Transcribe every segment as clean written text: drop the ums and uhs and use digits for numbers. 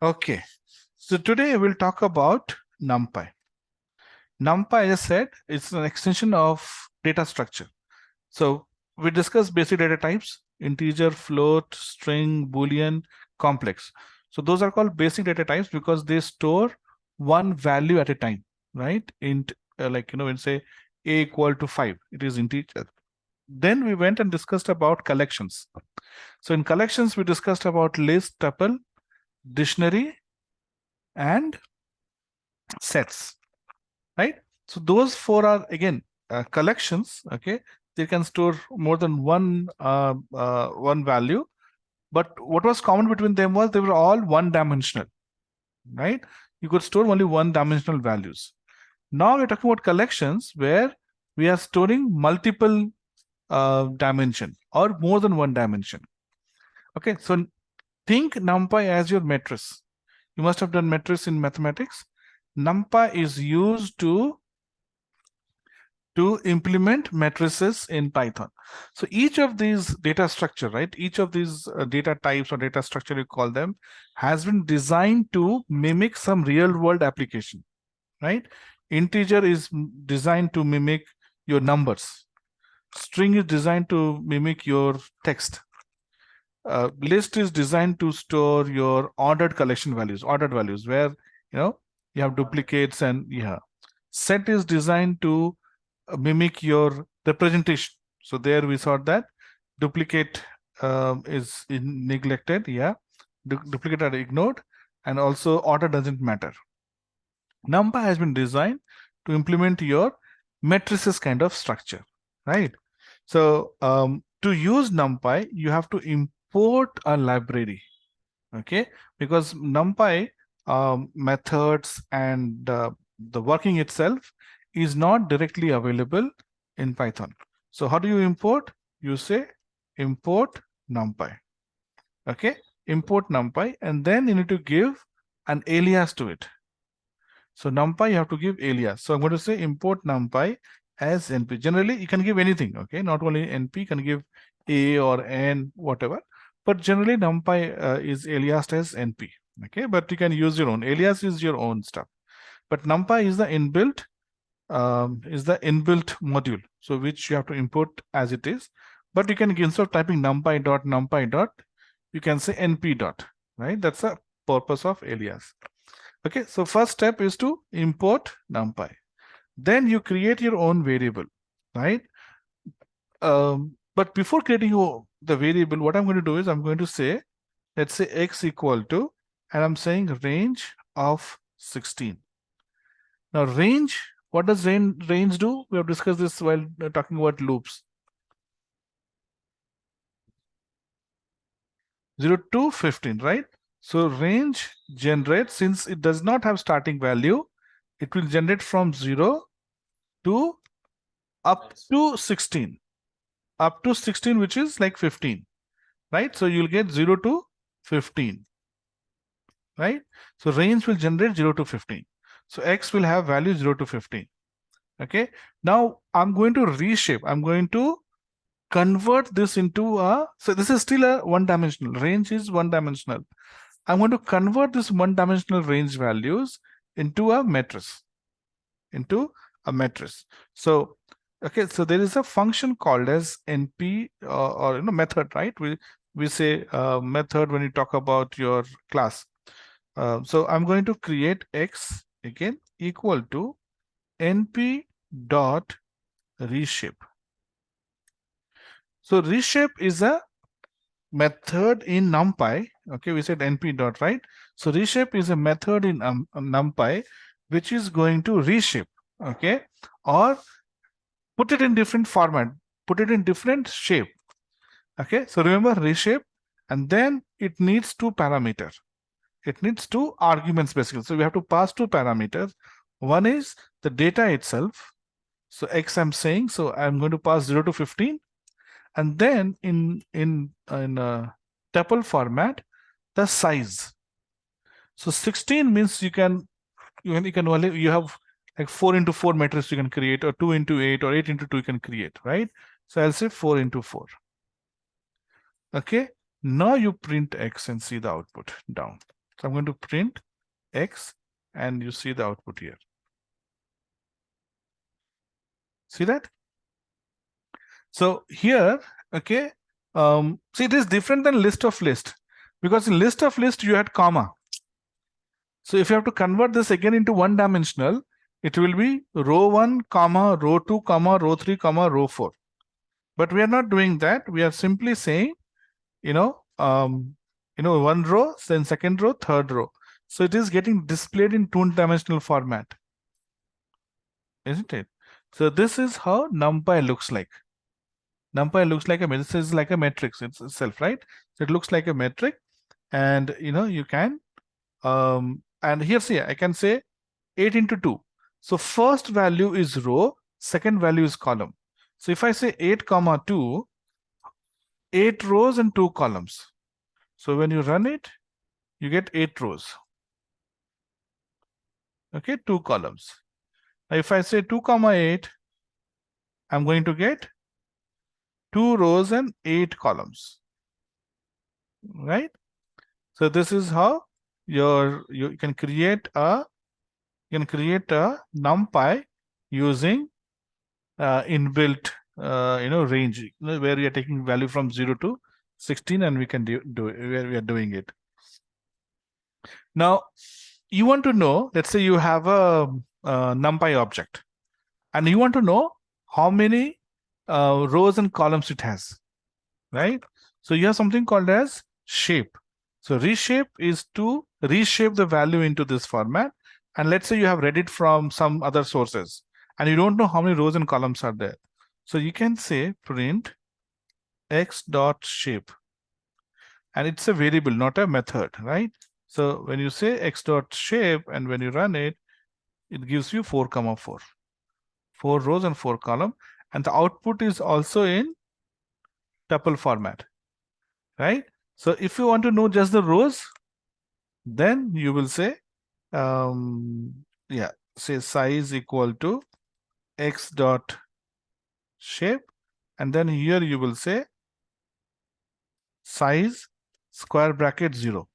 Okay, so today we'll talk about Numpy. Numpy, as I said, it's an extension of data structure. So we discussed basic data types: integer, float, string, boolean, complex. So those are called basic data types because they store one value at a time, right? Int, when say a equal to 5, it is integer. Then we went and discussed about collections. So in collections, we discussed about list, tuple, dictionary, and sets, right? So those four are again collections. Okay, they can store more than one value, but what was common between them was they were all one dimensional, right? You could store only one dimensional values. Now we're talking about collections where we are storing multiple dimension or more than one dimension. Okay, so think NumPy as your matrix. You must have done matrix in mathematics. NumPy is used to implement matrices in Python. So each of these data structure, right? Each of these data types or data structure, you call them, has been designed to mimic some real world application, right? Integer is designed to mimic your numbers. String is designed to mimic your text. List is designed to store your ordered collection values, where you have duplicates and Set is designed to mimic your representation. So there we saw that duplicate is neglected. Duplicate are ignored, and also order doesn't matter. NumPy has been designed to implement your matrices kind of structure, right? So to use NumPy, you have to import a library, okay? Because NumPy methods and the working itself is not directly available in Python. So how do you import? You say import NumPy, okay? Import NumPy, and then you need to give an alias to it. So NumPy, you have to give alias. So I'm going to say import NumPy as NP. Generally, you can give anything, okay? Not only NP, you can give A or N, whatever. But generally, NumPy is aliased as NP, okay? But you can use your own. Alias is your own stuff. But NumPy is the inbuilt module, so which you have to import as it is. But you can, instead of typing NumPy dot, you can say NP dot, right? That's the purpose of alias. Okay, so first step is to import NumPy. Then you create your own variable, right? But before creating the variable, what I'm going to do is I'm going to say, let's say x equal to, and I'm saying range of 16. Now range, what does range do? We have discussed this while talking about loops. 0 to 15, right? So range generates, since it does not have starting value, it will generate from 0 to up to 16. Up to 16, which is like 15, right? So you'll get 0 to 15, right? So range will generate 0 to 15. So x will have value 0 to 15. Okay. Now I'm going to reshape. I'm going to convert this into so this is still a one-dimensional. Range is one-dimensional. I'm going to convert this one-dimensional range values into a matrix. So okay, so there is a function called as np or method, right? We say method when you talk about your class. So I'm going to create x again equal to np dot reshape. So reshape is a method in NumPy. Okay, we said np dot, right? So reshape is a method in NumPy which is going to reshape, okay, or put it in different format, put it in different shape. Okay, so remember reshape, and then it needs two parameters. It needs two arguments basically. So we have to pass two parameters. One is the data itself. So x I'm saying, so I'm going to pass 0 to 15, and then in tuple format, the size. So 16 means you have like 4 into 4 matrix you can create, or 2 into 8, or 8 into 2 you can create, right? So I'll say 4 into 4. Okay, now you print x and see the output down. So I'm going to print X, and you see the output here. See that? So here, okay, see, it is different than list of list, because in list of list you had comma. So if you have to convert this again into one dimensional, it will be row 1, comma, row 2, comma, row 3, comma, row 4. But we are not doing that. We are simply saying, one row, then second row, third row. So it is getting displayed in two-dimensional format, isn't it? So this is how NumPy looks like. NumPy looks like this is like a matrix itself, right? So it looks like a metric, and you can and here, see, I can say 8 into 2. So first value is row, second value is column. So if I say 8 comma 2, 8 rows and 2 columns. So when you run it, you get 8 rows. Okay, 2 columns. Now if I say 2 comma 8, I'm going to get 2 rows and 8 columns. Right? So this is how you can create a NumPy using inbuilt range, where we are taking value from 0 to 16, and we can do where we are doing it. Now you want to know, let's say you have a NumPy object, and you want to know how many rows and columns it has, right? So you have something called as shape. So reshape is to reshape the value into this format. And let's say you have read it from some other sources, and you don't know how many rows and columns are there. So you can say print x dot shape, and it's a variable, not a method, right? So when you say x dot shape, and when you run it, it gives you 4 comma 4, 4 rows and 4 column, and the output is also in tuple format, right? So if you want to know just the rows, then you will say, say size equal to x dot shape, and then here you will say size square bracket 0.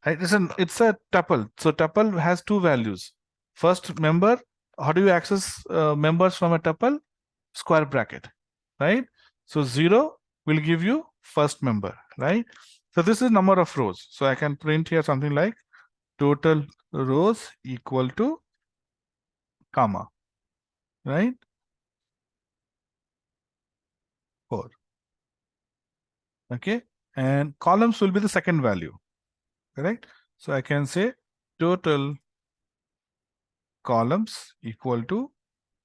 Right? It's a tuple. So tuple has 2 values. First member, how do you access members from a tuple? Square bracket, right? So 0 will give you first member, right? So this is number of rows. So I can print here something like total rows equal to comma, right? 4. Okay. And columns will be the second value, correct? So I can say total columns equal to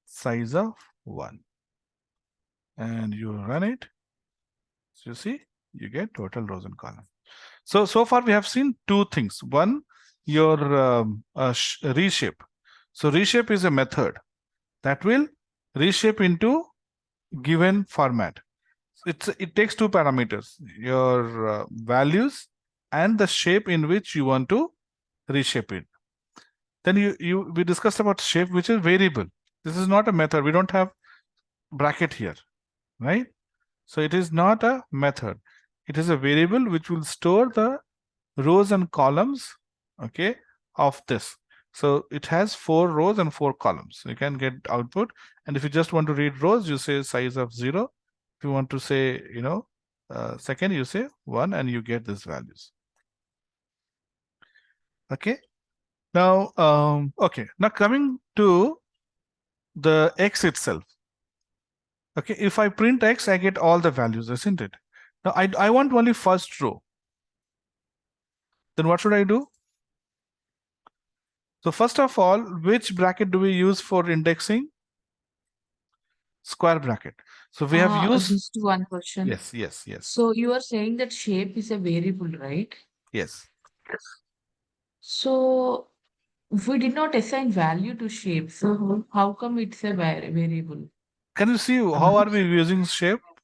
size of 1. And you run it. So you see, you get total rows and columns. So far we have seen 2 things. One, your reshape. So reshape is a method that will reshape into given format. It takes 2 parameters, your values and the shape in which you want to reshape it. Then we discussed about shape, which is variable. This is not a method. We don't have bracket here, right? So it is not a method. It is a variable which will store the rows and columns, okay, of this. So it has 4 rows and 4 columns. You can get output. And if you just want to read rows, you say size of 0. If you want to say, second, you say 1, and you get these values. Okay. Now, now coming to the X itself. Okay, if I print X, I get all the values, isn't it? Now, I want only first row. Then what should I do? So first of all, which bracket do we use for indexing? Square bracket. So we have used. Just one question. Yes. So you are saying that shape is a variable, right? Yes. So we did not assign value to shape. So how come it's a variable? Can you see how are we using shape? What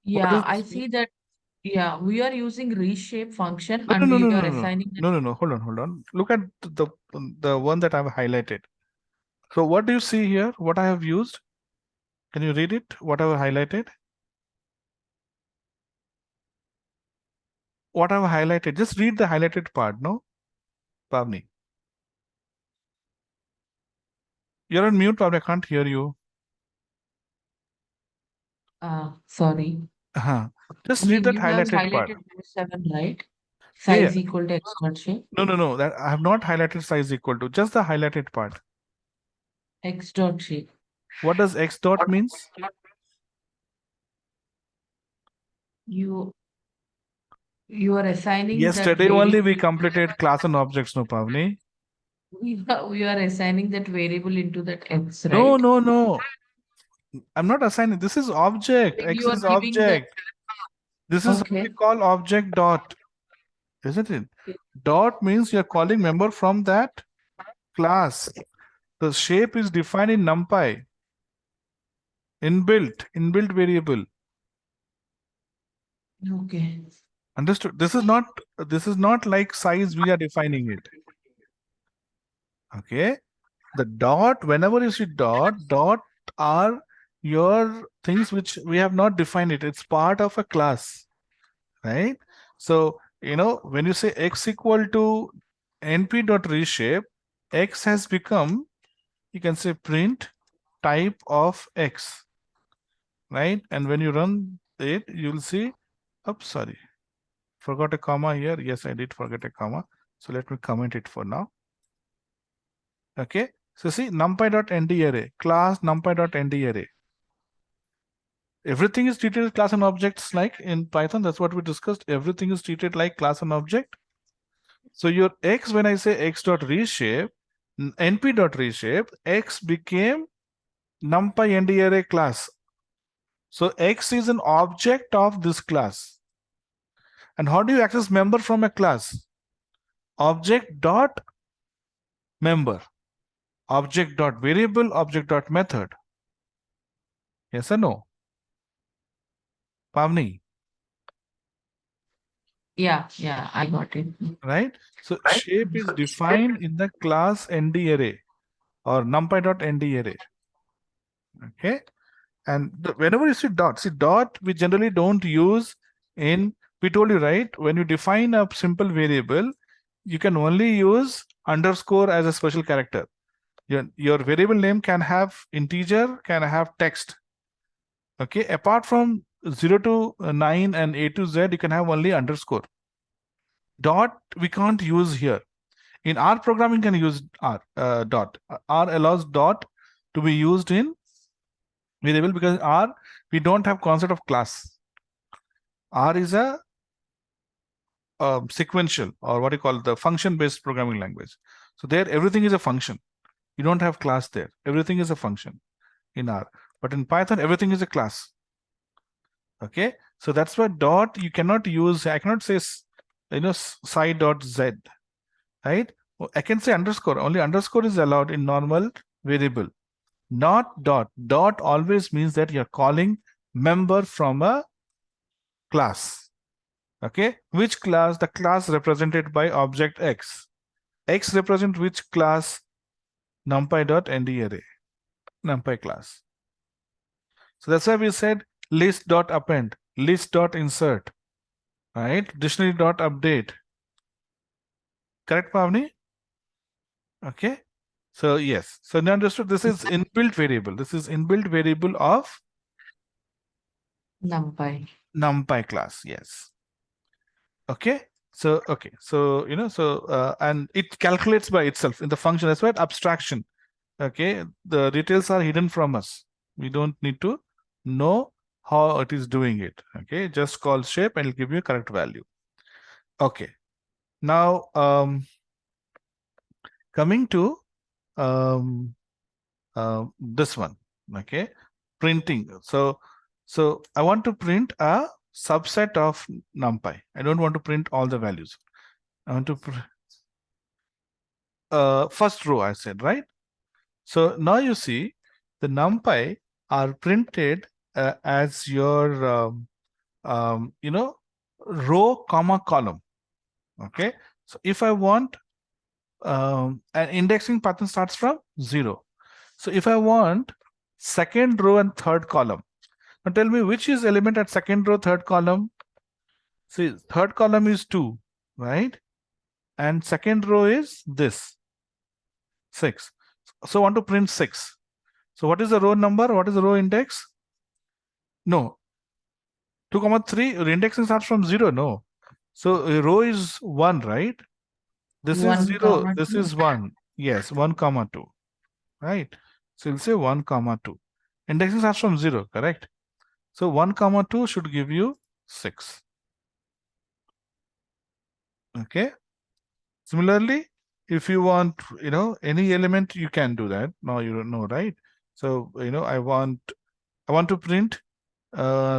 Yeah, does I this mean? see that. Yeah, we are using reshape function No, and no, we no, no, are no, no, assigning it. no. Hold on. Look at the one that I've highlighted. So what do you see here? What I have used? Can you read it? What I have highlighted? what I've highlighted. Just read the highlighted part, no? Pavni. You're on mute, Pavni. I can't hear you. Sorry. Uh-huh. Just read that You have highlighted part. highlighted number 7, right? Yeah, yeah. Size equal to x dot shape. No. That I have not highlighted size equal to. Just the highlighted part. X dot shape. What does x dot means? You you are assigning that Yesterday only we variable. completed class and objects, no, Pavni? We are assigning that variable into that x, No, right? no, no. I'm not assigning. This is object. Then X you are is giving that. object. This is what we Okay. call object dot, isn't it? Dot means you're calling member from that class. The shape is defined in Numpy. Inbuilt variable. Okay. Understood? This is not like size we are defining it. Okay. The dot, whenever you see dot are your things which we have not defined it. It's part of a class, right? So, when you say x equal to np.reshape, x has become, you can say print type of x, right? And when you run it, you'll see, oops, sorry, forgot a comma here. Yes, I did forget a comma. So let me comment it for now. Okay. So see numpy.nd array, class numpy.nd array. Everything is treated as class and objects like in Python. That's what we discussed. Everything is treated like class and object. So your x, when I say x.reshape, np.reshape, x became numpy nd array class. So x is an object of this class. And how do you access member from a class? Object dot member, object dot variable, object dot method. Yes or no? Pavni, Yeah, I got it. right? So shape is defined in the class nd array or numpy.nd array. Okay. And whenever you see dot, we generally don't use in, we told you, right? When you define a simple variable, you can only use underscore as a special character. Your variable name can have integer, can have text. Okay. Apart from 0 to 9 and A to Z, you can have only underscore. Dot, we can't use here. In R programming, can use dot. R allows dot to be used in variable because R, we don't have concept of class. R is a sequential, or what you call the function based programming language. So there everything is a function. You don't have class there. Everything is a function in R. But in Python, everything is a class. Okay. So that's why dot you cannot use. I cannot say sci.z, right? I can say underscore. Only underscore is allowed in normal variable. Not dot. Dot always means that you're calling member from a class. Okay, which class? The class represented by object x. X represent which class? Numpy.nd array, numpy class. So that's why we said list.append, list.insert, right? Dictionary.update. Correct, Pavni? Okay. So yes. So now understood, this is inbuilt variable. This is inbuilt variable of NumPy class. Yes. Okay. So okay. So and it calculates by itself in the function. That's why abstraction. Okay, the details are hidden from us. We don't need to know how it is doing it. Okay, just call shape and it'll give you a correct value. Okay, now coming to this one. Okay, printing. So I want to print a subset of numpy. I don't want to print all the values. I want to first row, I said, right? So now you see the numpy are printed as your row comma column. Okay. So if I want an indexing pattern starts from 0. So if I want second row and third column, now tell me which is element at second row, third column. See, third column is 2, right? And second row is this 6. So I want to print 6. So what is the row number? What is the row index? No, 2 comma 3, your indexing starts from 0. No. So row is 1, right? This is 1 0. comma This 2. is 1. Yes, 1 comma 2. Right. So you'll say 1 comma 2. Indexing starts from 0, correct? So 1 comma 2 should give you 6. Okay. Similarly, if you want, any element, you can do that. Now you don't know, right? So, I want to print,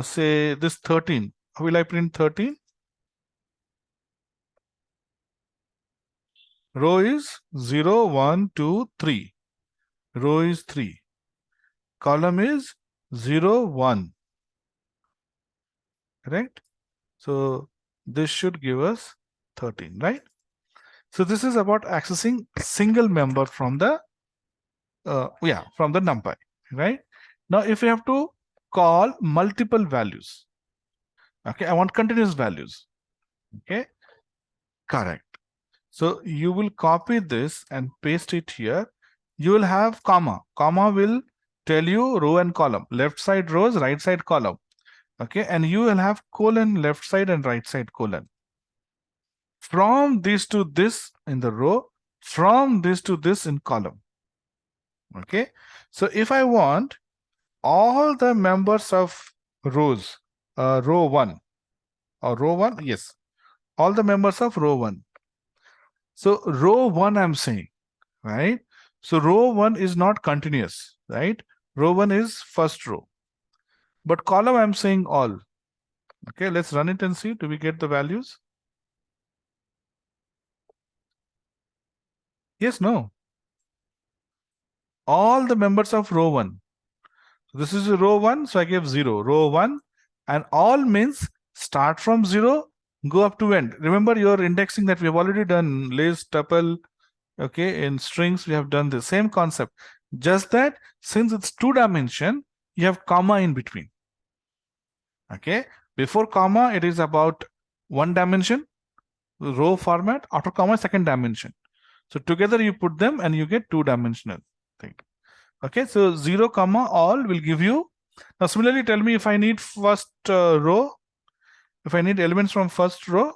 say this 13. How will I print 13? Row is 0, 1, 2, 3. Row is 3. Column is 0, 1. Correct? So this should give us 13, right? So this is about accessing single member from the Numpy, right? Now if you have to call multiple values, okay, I want continuous values. Okay, correct. So you will copy this and paste it here. You will have comma. Comma will tell you row and column, left side rows, right side column. Okay, and you will have colon, left side and right side colon. From this to this in the row, from this to this in column. Okay, so if I want all the members of rows, row 1 or row 1, yes, all the members of row 1. So row 1 I'm saying, right? So row 1 is not continuous, right? Row 1 is first row. But column I'm saying all. Okay, let's run it and see. Do we get the values? Yes, no. All the members of row 1. So this is row 1, so I gave 0. Row 1 and all means start from 0, go up to end. Remember your indexing that we have already done, list, tuple, okay, in strings we have done the same concept. Just that since it's 2-dimension, you have comma in between. Okay, before comma it is about 1 dimension, row format, after comma second dimension. So together you put them and you get 2-dimensional thing. Okay, so 0 comma all will give you. Now similarly, tell me if I need first row, if I need elements from first row,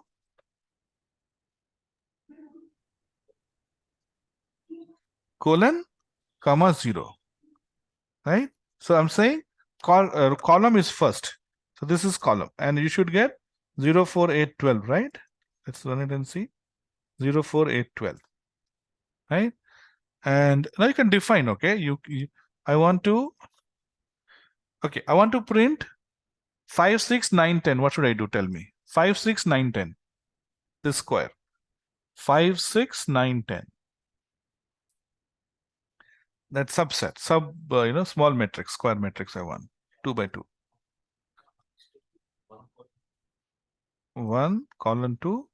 colon comma 0, right? So I'm saying column is first. So this is column and you should get 0, 4, 8, 12, right? Let's run it and see. 0, 4, 8, 12, right? And now you can define, okay? I want to print 5, 6, 9, 10. What should I do? Tell me. 5, 6, 9, 10. This square. 5, 6, 9, 10. That subset, small matrix, square matrix I want. 2 by 2. 1 colon 2.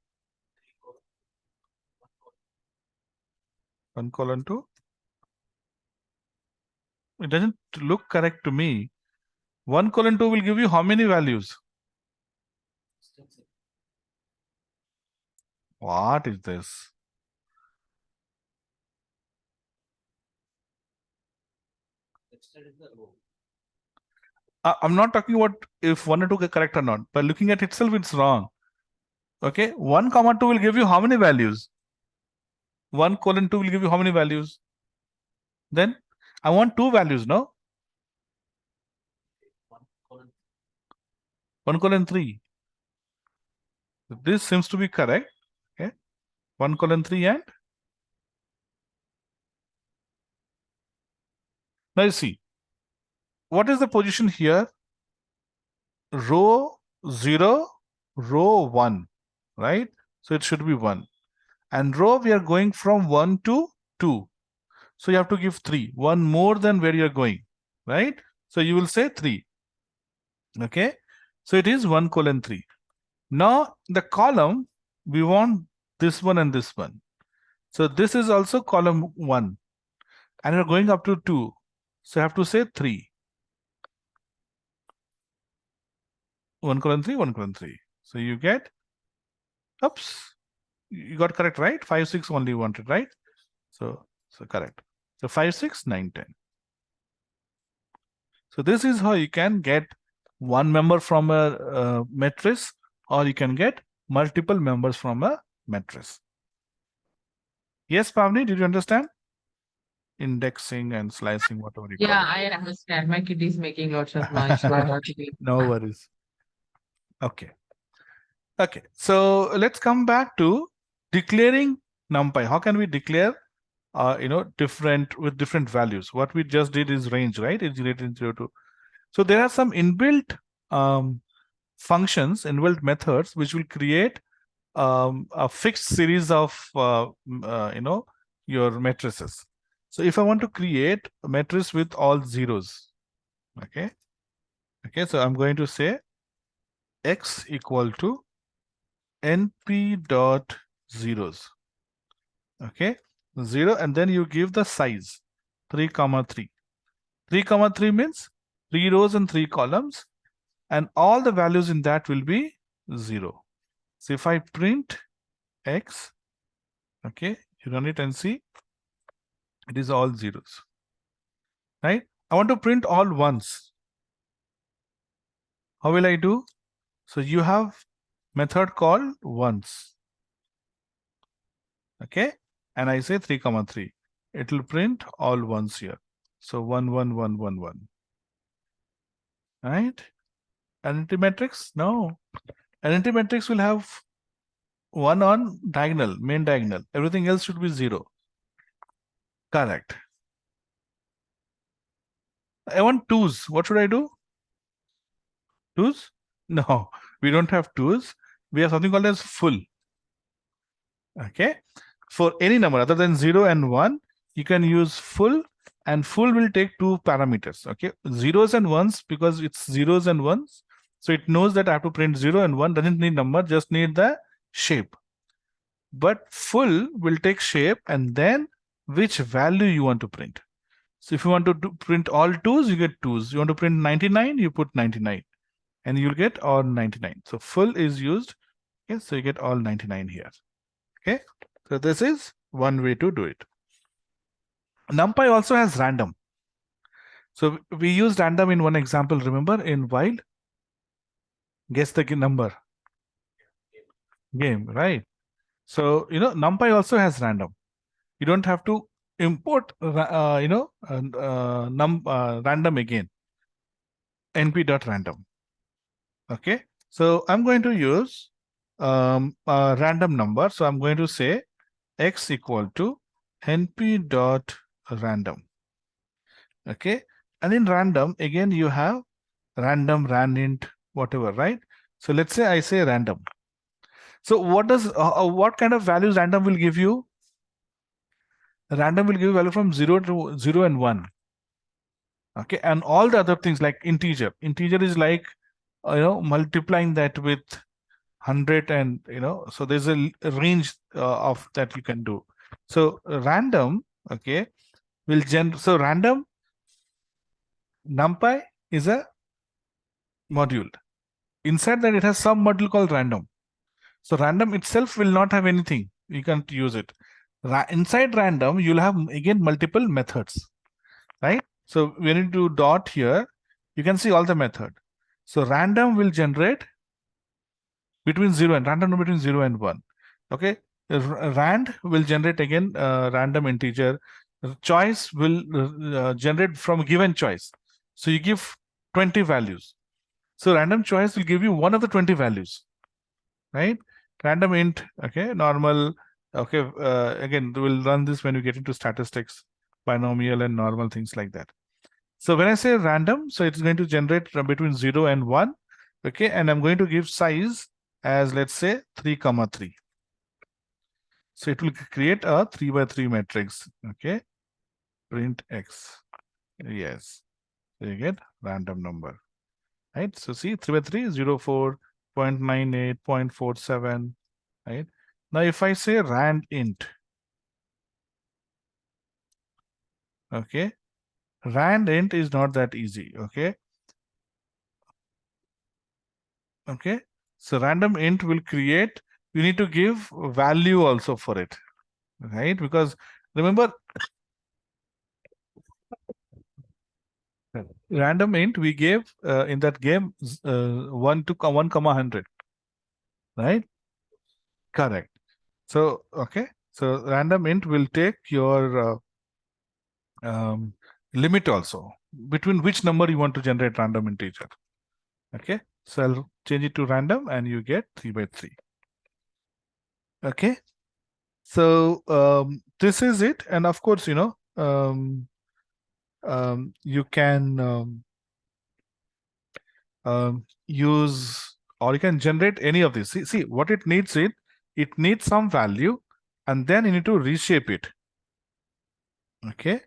1 colon 2. It doesn't look correct to me. 1 colon 2 will give you how many values? What is this? I'm not talking about if 1 or 2 are correct or not. By looking at itself, it's wrong. Okay, 1 comma 2 will give you how many values? 1 colon 2 will give you how many values? Then I want 2 values, no? 1 colon 3. This seems to be correct. Okay, 1 colon 3 and now you see what is the position here? Row 0, row 1, right? So it should be 1. And row we are going from 1 to 2. So you have to give 3, 1 more than where you are going, right? So you will say 3. Okay, so it is 1 colon 3. Now the column, we want this one and this one. So this is also column 1 and we're going up to 2. So I have to say 3. 1 colon 3, 1 colon 3. So you get Oops, you got correct, right? 5, 6 only wanted, right? So correct. So 5, 6, 9, 10. So this is how you can get one member from a matrix, or you can get multiple members from a matrix. Yes, Pavni, did you understand? Indexing and slicing, whatever you call Yeah, it. I understand. My kid is making lots of noise, so I have to be. No worries. Okay. Okay. So let's come back to declaring NumPy. How can we declare different with different values? What we just did is range, right? It's related in 0 to. So there are some inbuilt functions, inbuilt methods, which will create a fixed series of your matrices. So if I want to create a matrix with all zeros, okay, so I'm going to say x equal to np dot zeros, okay, 0, and then you give the size 3 comma 3. 3 comma 3 means 3 rows and 3 columns, and all the values in that will be 0. So if I print x, okay, you run it and see it is all zeros, right? I want to print all ones. How will I do? So you have method called ones, okay, and I say 3 comma 3. It will print all ones here. So 1 1 1 1 1, right? Identity matrix? No. Identity matrix will have 1 on diagonal, main diagonal. Everything else should be 0. Correct. I want twos. What should I do? Twos? No, we don't have twos. We have something called as full. Okay. For any number other than 0 and 1, you can use full, and full will take 2 parameters. Okay. Zeros and ones, because it's zeros and ones. So it knows that I have to print 0 and 1, doesn't need number, just need the shape. But full will take shape and then which value you want to print. So if you want to print all twos, you get twos. You want to print 99, you put 99, and you'll get all 99. So full is used. Okay, so you get all 99 here. Okay, so this is one way to do it. NumPy also has random. So we used random in one example, remember, in while. Guess the number. Game, right? So, NumPy also has random. You don't have to import, random again. np.random. Okay, so I'm going to use a random number. So I'm going to say x equal to np.random. Okay, and in random, again, you have random, randint, whatever, right? So let's say I say random. So what kind of values random will give you? Random will give you value from 0 to 0 and 1. Okay, and all the other things like integer. Integer is like multiplying that with 100, and so there's a range of that you can do. So random, okay, will so random NumPy is a module. Inside that, it has some module called random. So random itself will not have anything. You can't use it. Inside random, you'll have again multiple methods, right? So when you do dot here, you can see all the method. So random will generate between 0 and random between 0 and 1. Okay. Rand will generate again random integer. Choice will generate from a given choice. So you give 20 values. So random choice will give you one of the 20 values, right? Random int, okay, normal. Okay, again, we'll run this when we get into statistics, binomial and normal, things like that. So when I say random, so it's going to generate between 0 and 1. Okay, and I'm going to give size as, let's say, 3 comma 3. So it will create a 3 by 3 matrix. Okay, print x. Yes, so you get random number, right? So see, 3 by 3 0 4 0.98 0.47, right? Now if I say rand int, okay, rand int is not that easy. Okay, okay, so random int will create you need to give value also for it, right? Because remember, random int we gave in that game 1 to 1 comma 100, right? Correct. So okay, so random int will take your limit also, between which number you want to generate random integer. Okay, so I'll change it to random and you get 3 by 3. Okay, so this is it. And of course, you know, you can use, or you can generate any of these. See what it needs, it needs some value, and then you need to reshape it. Okay,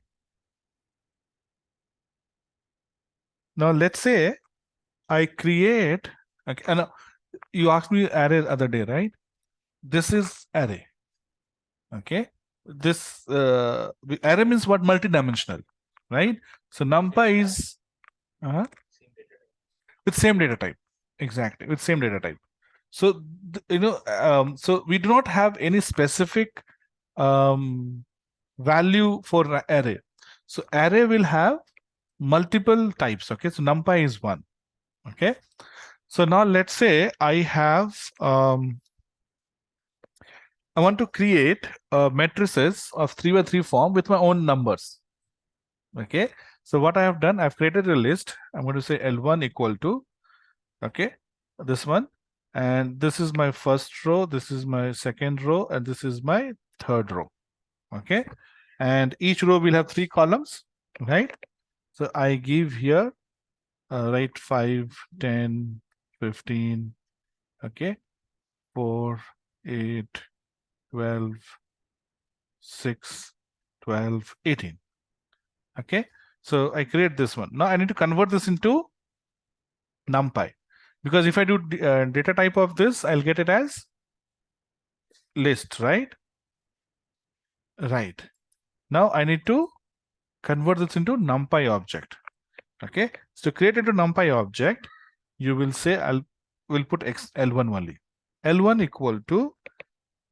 now let's say I create, okay, and you asked me array the other day, right? This is array. Okay, this array means what? Multi-dimensional, right? So numpy is with same data type, exactly, with same data type. So you know, so we do not have any specific value for array. So array will have multiple types. Okay, so numpy is one. Okay, so now let's say I have I want to create matrices of 3 by 3 form with my own numbers. Okay, so what I have done, I've created a list. I'm going to say L1 equal to, okay, this one, and this is my first row, this is my second row, and this is my third row. Okay, and each row will have 3 columns, right? So I give here right 5, 10, 15, okay, 4, 8, 12, 6, 12, 18. Okay, so I create this one. Now I need to convert this into numpy, because if I do data type of this, I'll get it as list, right? Right. Now I need to convert this into numpy object. Okay, so create into numpy object, you will say will put L1 only. L1 equal to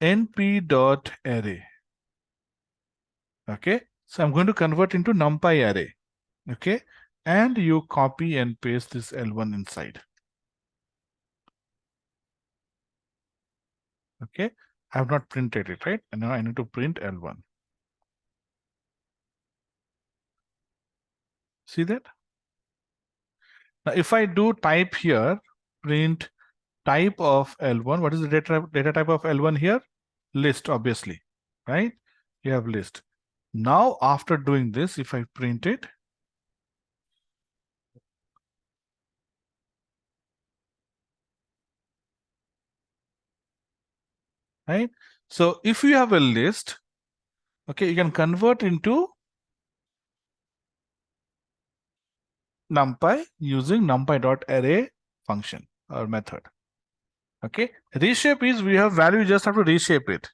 np dot array. Okay, so I'm going to convert into numpy array. Okay, and you copy and paste this L1 inside. Okay, I have not printed it, right? And now I need to print L1. See that? Now if I do type here, print type of L1, what is the data type of L1 here? List, obviously, right? You have list. Now after doing this, if I print it, right? So if you have a list, okay, you can convert into numpy using numpy.array function or method. Okay, reshape is we have value, you just have to reshape it.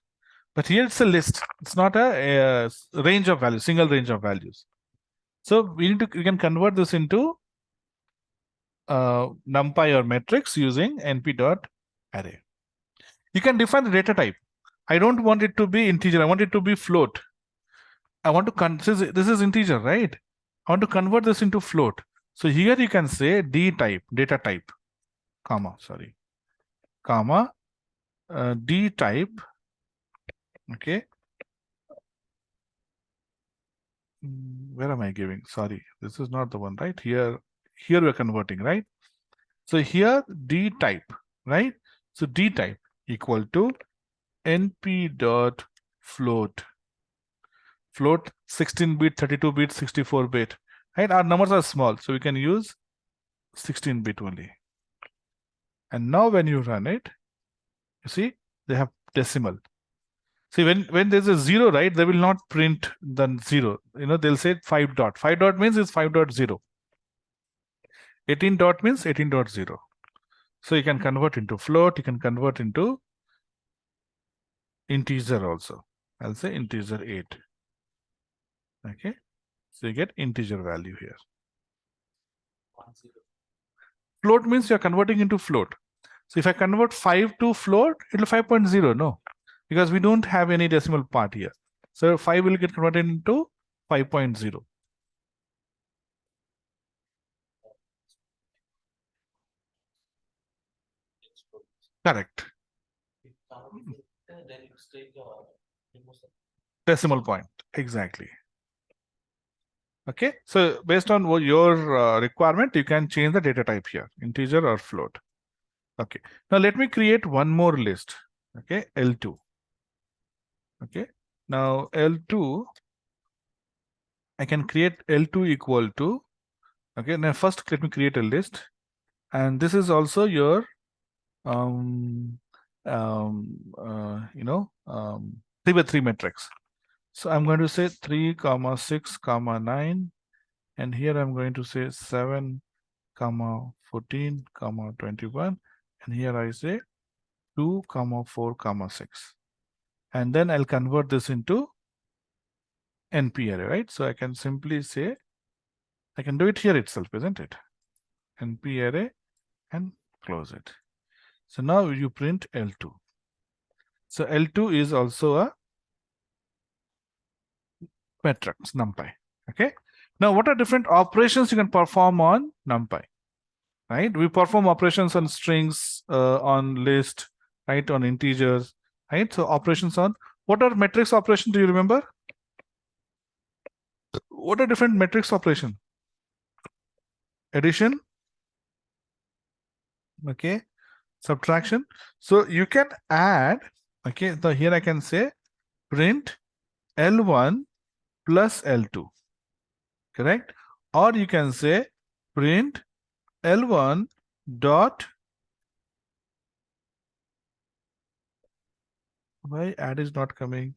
But here it's a list. It's not a range of values, single range of values. So we can convert this into numpy or matrix using np.array. You can define the data type. I don't want it to be integer. I want it to be float. I want to this is integer, right? I want to convert this into float. So here you can say d type, data type, comma, sorry, comma, d type, okay. Where am I giving? Sorry, this is not the one, right? Here we're converting, right? So here d type, right? So d type equal to np dot float. Float 16-bit, 32-bit, 64-bit, right? Our numbers are small, so we can use 16-bit only. And now when you run it, you see they have decimal. See, when there's a 0, right, they will not print the 0. You know, they'll say 5 dot. 5 dot means it's 5.0. 18 dot means 18.0. So you can convert into float, you can convert into integer also. I'll say integer 8. Okay, so you get integer value here. Float means you're converting into float. So if I convert 5 to float, it'll 5.0, no, because we don't have any decimal part here. So 5 will get converted into 5.0. Correct. Decimal point. Exactly. Okay. So based on your requirement, you can change the data type here, integer or float. Okay. Now let me create one more list. Okay. L2. Okay. Now L2, I can create L2 equal to, okay. Now first let me create a list. And this is also your, um, 3 by 3 matrix. So I'm going to say 3, 6, 9, and here I'm going to say 7, 14, 21, and here I say 2, 4, 6. And then I'll convert this into NP array, right? So I can simply say, I can do it here itself, isn't it? NP array and close it. So now you print L2. So L2 is also a matrix, Numpy. Okay. Now, what are different operations you can perform on Numpy? Right? We perform operations on strings, on list, right? On integers, right? So operations on, what are matrix operations? Do you remember? What are different matrix operation? Addition. Okay. Subtraction. So you can add. Okay. So here I can say print L1 plus L2. Correct? Or you can say print L1 dot, why add is not coming?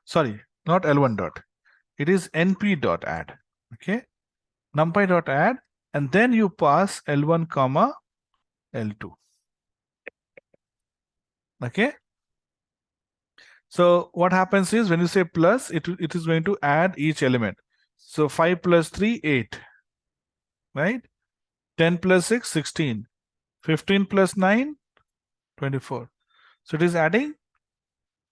Sorry, not L1 dot. It is NP dot add. Okay. Numpy dot add, and then you pass L1 comma L2. Okay. So what happens is when you say plus, it is going to add each element. So 5 plus 3, 8. Right? 10 plus 6, 16. 15 plus 9, 24. So it is adding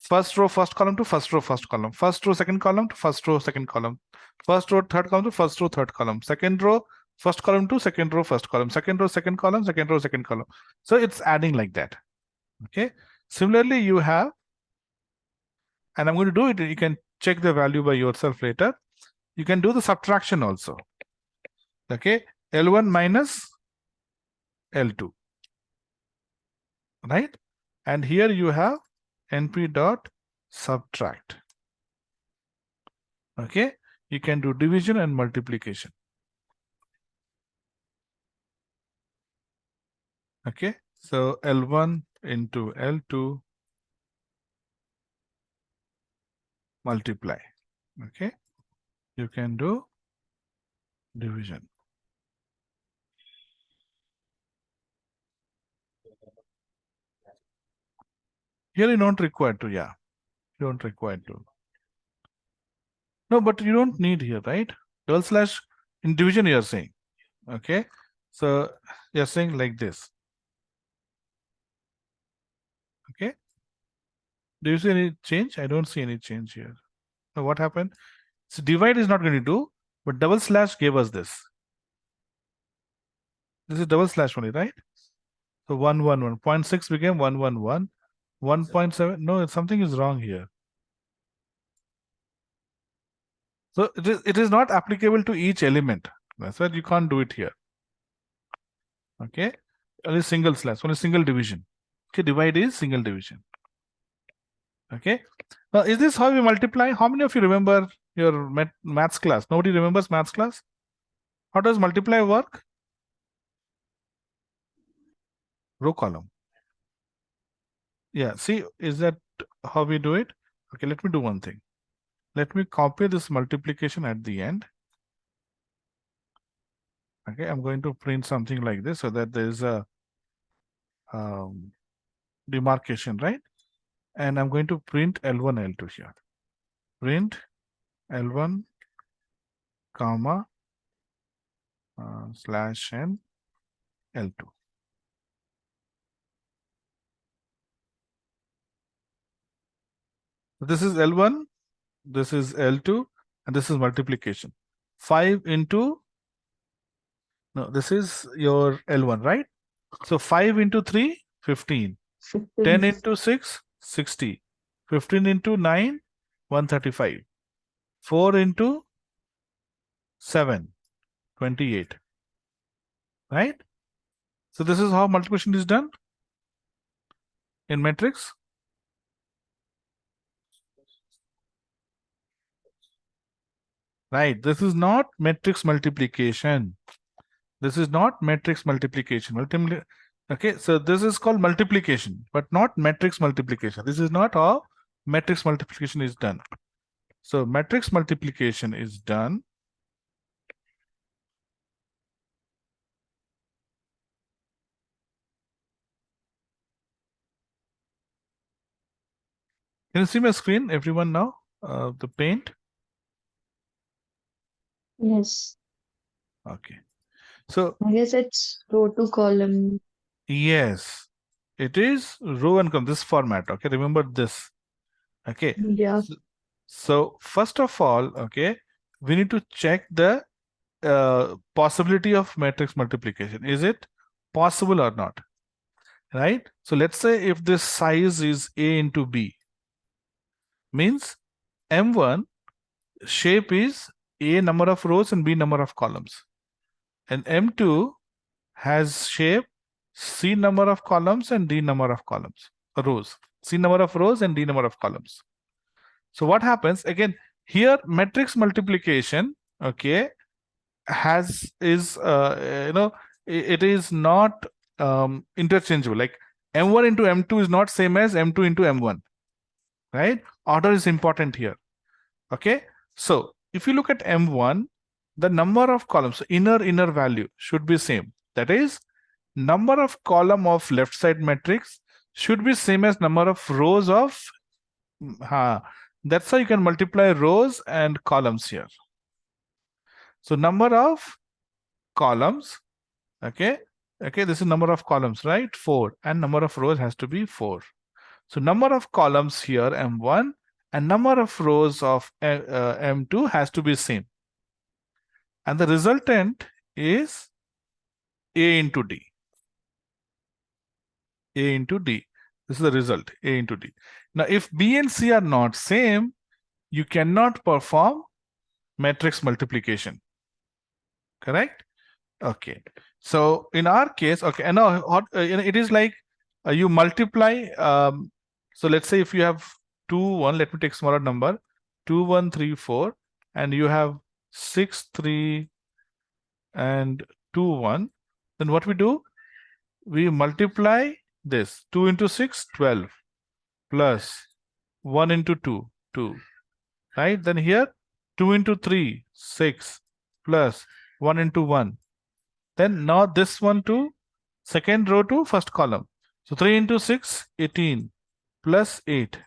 first row, first column to first row, first column. First row, second column to first row, second column. First row, third column to first row, third column. Second row, first column to second row, first column. Second row, second column, second row, second column. So it's adding like that. Okay. Similarly, you have, and I'm going to do it. You can check the value by yourself later. You can do the subtraction also. Okay. L1 minus L2. Right? And here you have NP dot subtract. Okay. You can do division and multiplication. Okay. So L1 into L2 multiply. Okay. You can do division. Here you don't require to, yeah. You don't require to. No, but you don't need here, right? Double slash in division you are saying. Okay. So you're saying like this. Okay. Do you see any change? I don't see any change here. Now what happened? So divide is not going to do, but double slash gave us this. This is double slash only, right? So 1, 1, 1. 0.6 became 1, 1, 1. 1.7. No, something is wrong here. So it is not applicable to each element. That's why you can't do it here. Okay. Only single slash, only single division. Okay, divide is single division. Okay. Now, is this how we multiply? How many of you remember your maths class? Nobody remembers maths class? How does multiply work? Row column. Yeah, see, is that how we do it? Okay, let me do one thing. Let me copy this multiplication at the end. Okay, I'm going to print something like this so that there is a demarcation, right? And I'm going to print L1, L2 here. Print L1, comma, slash n L2. This is L1, this is L2, and this is multiplication. 5 into, no, this is your L1, right? So 5 into 3, 15. 10 15. into 6, 60. 15 into 9, 135. 4 into 7, 28. Right? So this is how multiplication is done in matrix. Right? This is not matrix multiplication. This is not matrix multiplication. Okay, so this is called multiplication, but not matrix multiplication. This is not how matrix multiplication is done. So matrix multiplication is done. Can you see my screen, everyone now? The paint. Yes. Okay. So I guess it's row to column. yes, it is row and column, this format. Okay, remember this. Okay. Yeah. So first of all, okay, we need to check the possibility of matrix multiplication. Is it possible or not? Right? So let's say if this size is A into B, means M1 shape is A number of rows and B number of columns. And M2 has shape C number of columns and D number of columns, rows. C number of rows and D number of columns. So what happens again here, matrix multiplication, okay, is it is not interchangeable. Like M1 into M2 is not same as M2 into M1, right? Order is important here. Okay, so if you look at M1, the number of columns, so inner value should be same. That is, number of column of left side matrix should be same as number of rows of that's how you can multiply rows and columns here. So number of columns, okay, this is number of columns, right? 4, and number of rows has to be 4. So number of columns here M1 and number of rows of M2 has to be same, and the resultant is A into D. A into D. This is the result, A into D. Now, if B and C are not same, you cannot perform matrix multiplication. Correct? Okay. So in our case, okay, and now it is like you multiply. So let's say if you have 2, 1, let me take smaller number, 2, 1, 3, 4, and you have 6, 3, and 2, 1. Then what we do? We multiply this 2 into 6, 12, plus 1 into 2, 2, right? Then here 2 into 3, 6, plus 1 into 1. Then now this one to second row to first column. So 3 into 6, 18, plus 8.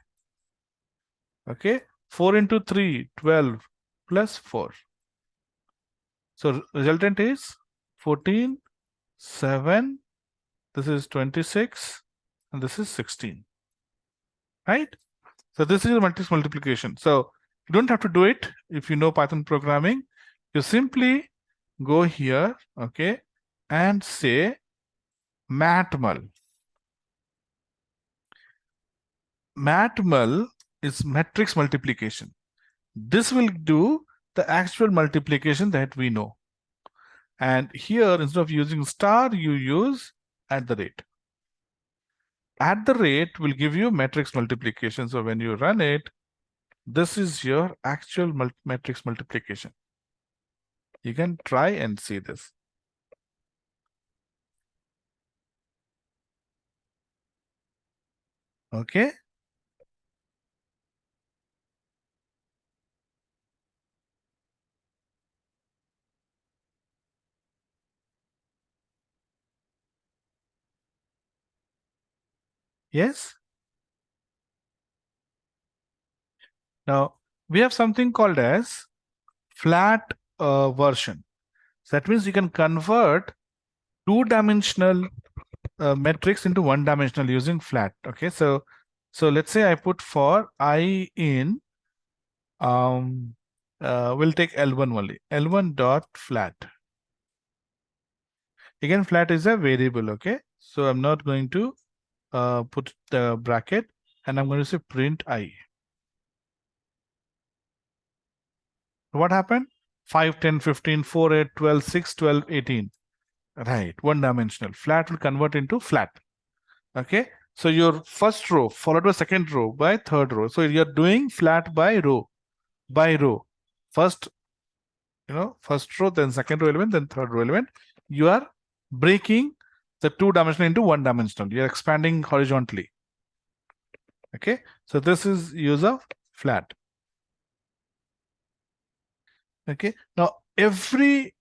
Okay, 4 into 3, 12, plus 4. So resultant is 14, 7, this is 26, and this is 16. Right? So this is a matrix multiplication. So you don't have to do it if you know Python programming. You simply go here, okay, and say matmul. Matmul is matrix multiplication. This will do the actual multiplication that we know. And here, instead of using star, you use at the rate. At the rate will give you matrix multiplication. So when you run it, this is your actual matrix multiplication. You can try and see this. Okay. Yes. Now we have something called as flat version. So that means you can convert two-dimensional matrix into one-dimensional using flat. Okay, so So let's say I put for I in, we'll take L1 only, L1 dot flat. Again, flat is a variable, okay? So I'm not going to put the bracket, and I'm going to say print I. What happened? 5, 10, 15, 4, 8, 12, 6, 12, 18. Right, one dimensional. Flat will convert into flat. Okay, so your first row followed by second row by third row. So you're doing flat by row. First, first row, then second row element, then third row element. You are breaking the two dimensional into one dimensional. You're expanding horizontally. Okay, so this is use of flat. Okay, now every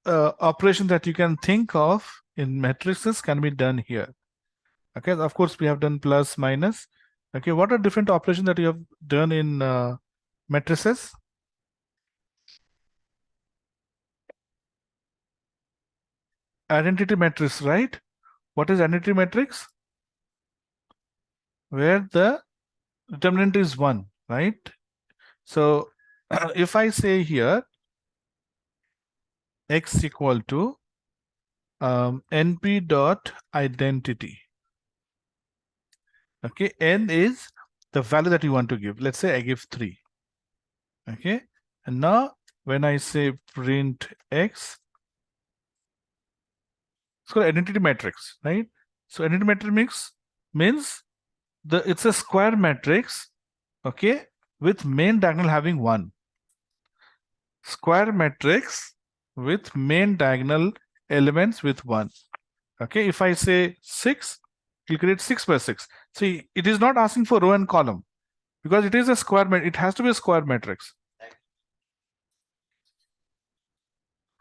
operation that you can think of in matrices can be done here. Okay, of course we have done plus, minus. Okay, what are different operations that you have done in matrices? Identity matrix, right? What is identity matrix? Where the determinant is 1, right? So if I say here x equal to np dot identity. Okay, n is the value that you want to give. Let's say I give 3. Okay, and now when I say print x, it's called identity matrix, right? So identity matrix means it's a square matrix, okay, with main diagonal having 1. Square matrix with main diagonal elements with 1. Okay, if I say 6, it'll create 6 by 6. See, it is not asking for row and column because it is a square matrix. It has to be a square matrix.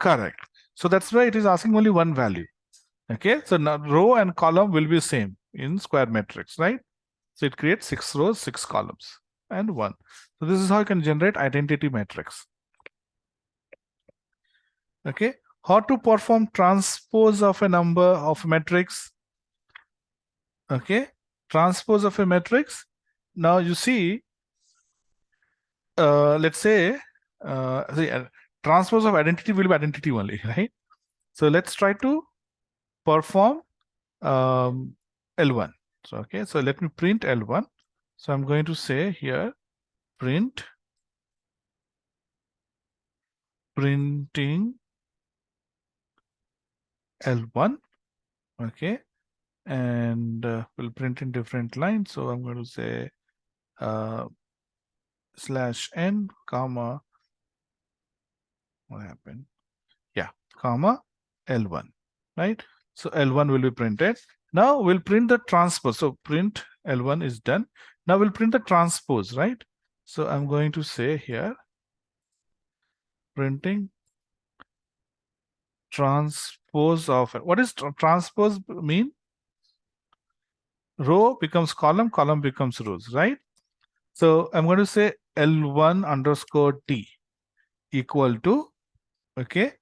Correct. So that's why it is asking only one value. Okay, so now row and column will be same in square matrix, right? So it creates 6 rows, 6 columns, and 1. So this is how you can generate identity matrix. Okay, how to perform transpose of a number of matrix? Okay, transpose of a matrix. Now you see, let's say, transpose of identity will be identity only, right? So let's try to perform L1. So okay, so let me print L1. So I'm going to say here print printing L1. Okay, and we'll print in different lines. So I'm going to say /n comma, what happened? Yeah, comma L1, right? So L1 will be printed. Now we'll print the transpose. So print L1 is done. Now we'll print the transpose, right? So I'm going to say here printing transpose of, what is transpose mean? Row becomes column, column becomes rows, right? So I'm going to say L1 underscore T equal to, okay,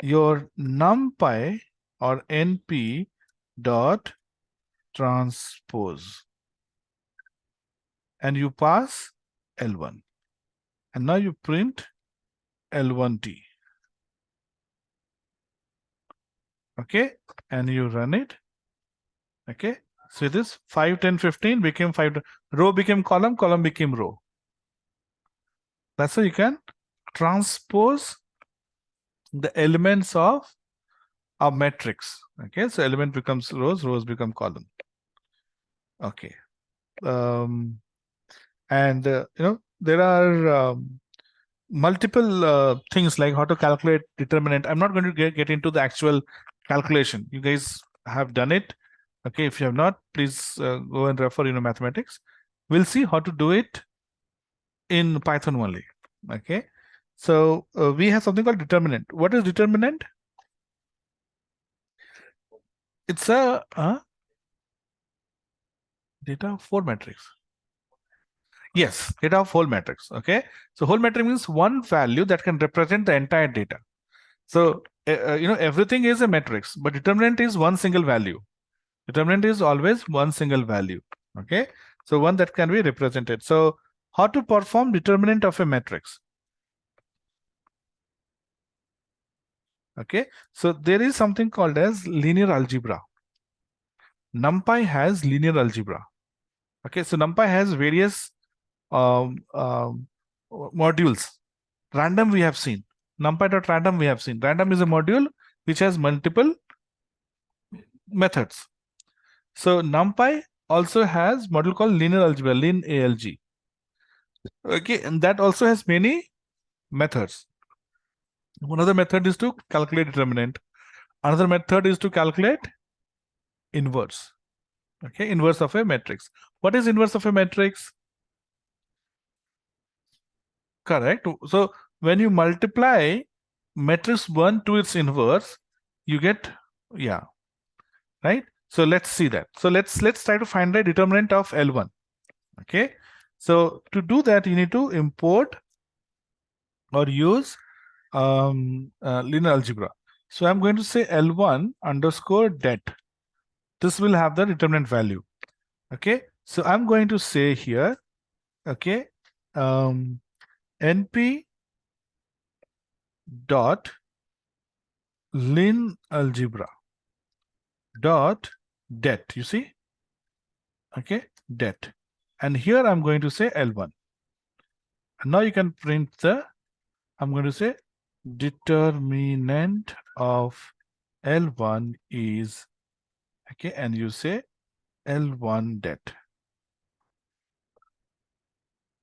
your numpy or np dot transpose, and you pass L1, and now you print L1T. Okay, and you run it. Okay, so this 5, 10, 15 became 5, row became column, column became row. That's how you can transpose the elements of a matrix. Okay, so element becomes rows, rows become column. Okay, and there are multiple things like how to calculate determinant. I'm not going to get into the actual calculation. You guys have done it. Okay, if you have not, please go and refer mathematics. We'll see how to do it in Python only. Okay, so we have something called determinant. What is determinant? It's a data of 4 matrix. Yes, data of whole matrix. Okay, so whole matrix means one value that can represent the entire data. So everything is a matrix, but determinant is one single value. Determinant is always one single value. Okay, So one that can be represented. So how to perform determinant of a matrix? Okay, so there is something called as linear algebra. Numpy has linear algebra. Okay, so Numpy has various modules. Random we have seen. Numpy.random we have seen. Random is a module which has multiple methods. So Numpy also has module called linear algebra, lin-alg. Okay, and that also has many methods. One other method is to calculate determinant. Another method is to calculate inverse. Okay, inverse of a matrix. What is inverse of a matrix? Correct. So when you multiply matrix 1 to its inverse, you get, yeah, right? So let's see that. So let's try to find the determinant of L1. Okay. So to do that, you need to import or use linear algebra. So I'm going to say L1 underscore det. This will have the determinant value. Okay. So I'm going to say here, okay, NP dot lin algebra dot det. You see? Okay, det. And here I'm going to say L1. And now you can print the, I'm going to say determinant of L1 is, okay, and you say L1 det.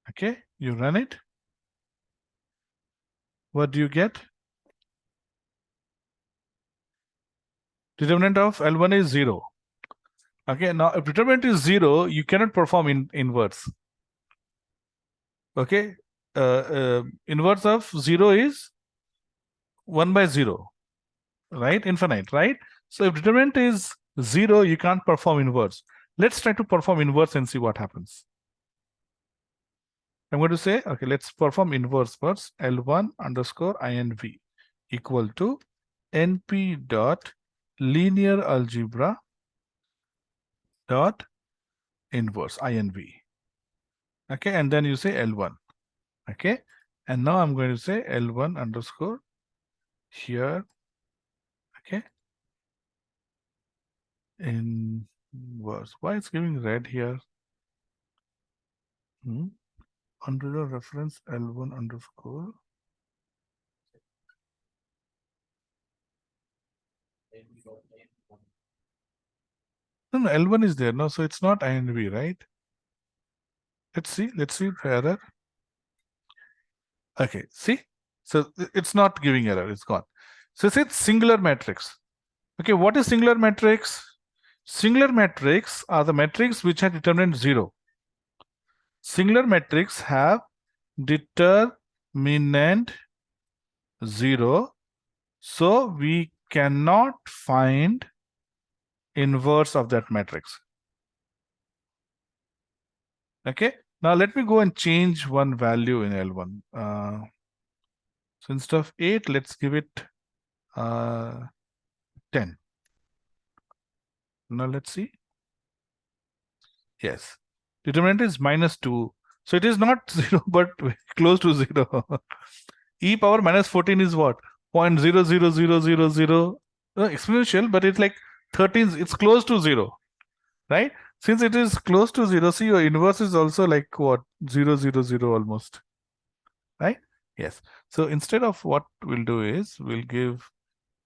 Okay, you run it. What do you get? Determinant of L1 is 0. Okay, now if determinant is 0, you cannot perform inverse. Okay, inverse of 0 is 1 by 0, right? Infinite, right? So if determinant is 0, you can't perform inverse. Let's try to perform inverse and see what happens. I'm going to say, okay, let's perform inverse first. L1 underscore inv equal to np dot linear algebra dot inverse inv. Okay, and then you say L1. Okay, and now I'm going to say L1 underscore here. Okay, inverse. Why it's giving red here? Under the reference L1 underscore. No, L1 is there. No, so it's not INV, right? Let's see the error. Okay, see? So it's not giving error, it's gone. So it's singular matrix. Okay, what is singular matrix? Singular matrix are the matrix which have determinant 0. Singular matrix have determinant 0. So we cannot find inverse of that matrix. Okay, now let me go and change one value in L1. So instead of 8, let's give it 10. Now let's see. Yes, determinant is -2. So it is not 0, but close to 0. E power -14 is what? 0.00000. Exponential, but it's like 13. It's close to 0, right? Since it is close to 0, see your inverse is also like what? 000 almost, right? Yes. So instead of what we'll do is we'll give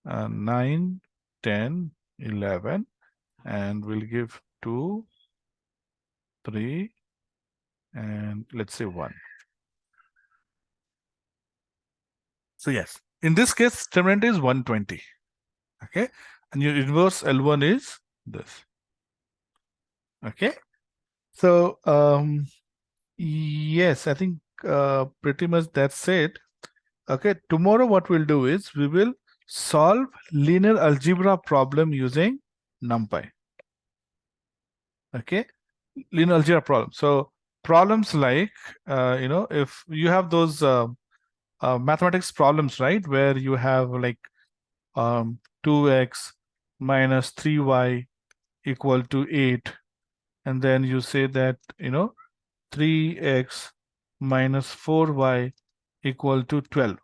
9, 10, 11, and we'll give 2, 3, and let's say 1. So yes, in this case, determinant is 120. Okay, and your inverse L1 is this. Okay, so yes, I think pretty much that's it. Okay, tomorrow what we'll do is we will solve linear algebra problem using Numpy. Okay, linear algebra problem. So problems like if you have those mathematics problems, right, where you have like 2x minus 3y equal to 8, and then you say that 3x minus 4y equal to 12.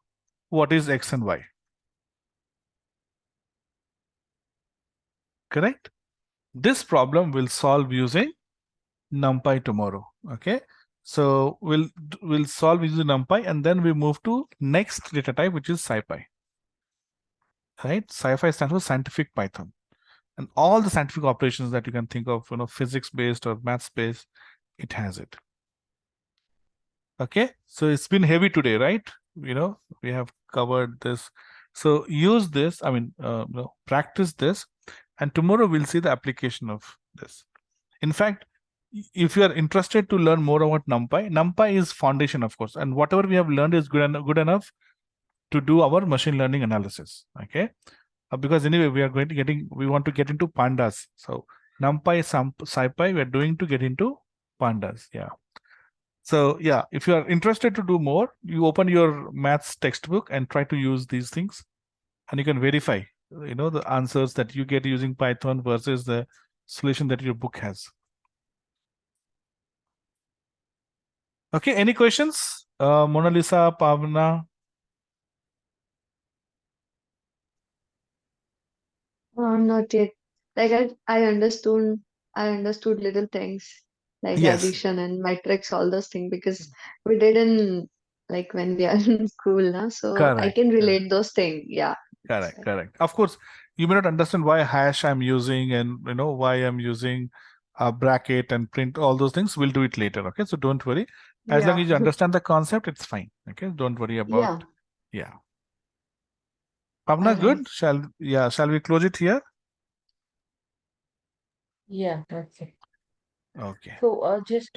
What is x and y? Correct? This problem will solve using Numpy tomorrow. Okay, so we'll solve using Numpy, and then we move to next data type, which is SciPy. Right? SciPy stands for scientific Python, and all the scientific operations that you can think of, physics based or maths based, it has it. Okay, so it's been heavy today, right? We have covered this. So use this, practice this, and tomorrow we'll see the application of this. In fact, if you are interested to learn more about NumPy is foundation, of course, and whatever we have learned is good enough to do our machine learning analysis. Okay, because anyway we want to get into pandas. So NumPy, SciPy, we are doing to get into pandas. Yeah. So yeah, if you are interested to do more, you open your maths textbook and try to use these things, and you can verify, the answers that you get using Python versus the solution that your book has. Okay, any questions? Mona Lisa, Pavna? Not yet. Like I understood little things like Yes, addition and matrix, all those things because we did in like when we are in school now. So I correct. can relate those things. Yeah. That's Correct, why. correct. Of course, you may not understand why hash I'm using and why I'm using a bracket and print, all those things. We'll do it later. Okay, so don't worry. As long Yeah. as you understand the concept, it's fine. Okay, don't worry about. Yeah. Yeah. Pavna, All right. good. Shall we close it here? Yeah, that's it. Okay. So just to